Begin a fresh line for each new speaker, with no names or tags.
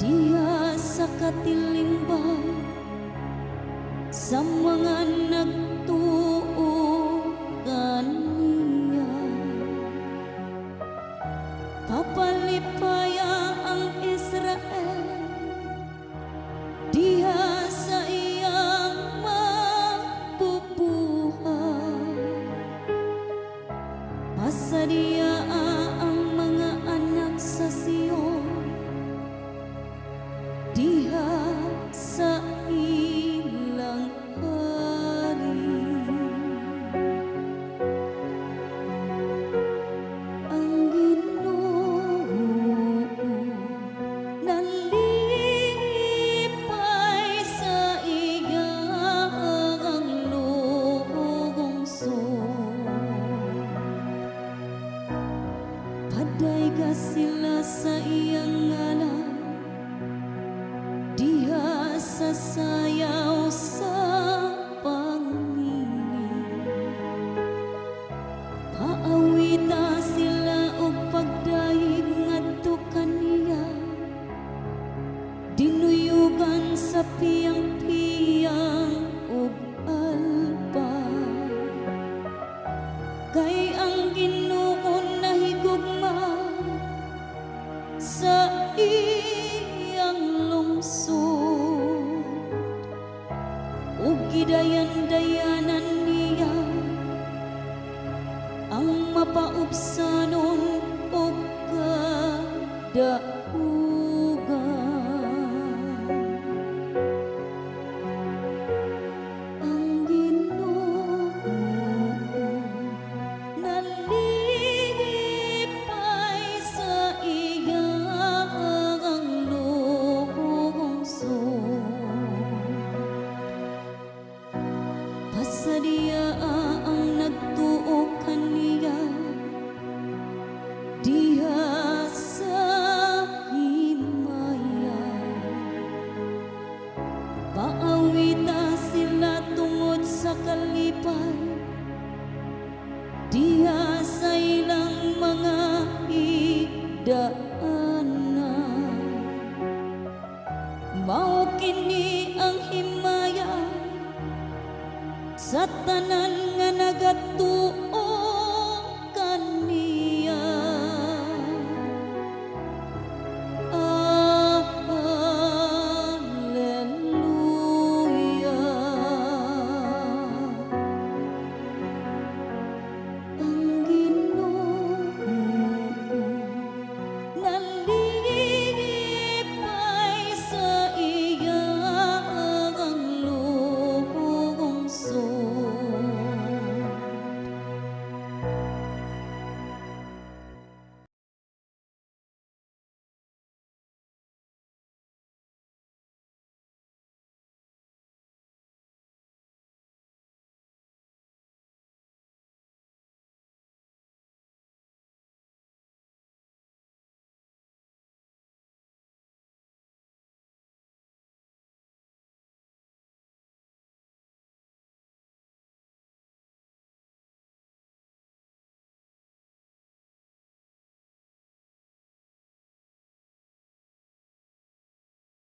diha sa katilimban sa mga nagtuo kaniya. Papalipaya ang Israel diha sa iyang mabubuhay. Pasadiya ang mga anak sa Sion diha sa ilang hari. Ang Ginoo nalipay sa iyang lungsod. Padayga sila sa iyang ngalan diha sa sayaw sa pangingin. Paawita sila og pagdayeg ngadto kaniya, dinuyugan sa piyang-piyang ug alpay. Kay ang Ginoo nahigugma sa iyang lungsod ug gidayan-dayanan niya ang mapaubsanon ug kadaugan. Ang Ginoo nalipay sa iyang lungsod. Pasadiya ang nagtuo kaniya diha sa himaya. Paawita sila tungod sa kalipay diha sa ilang mga higdaanan. Mao kini ang himaya sa tanan nga nagatuo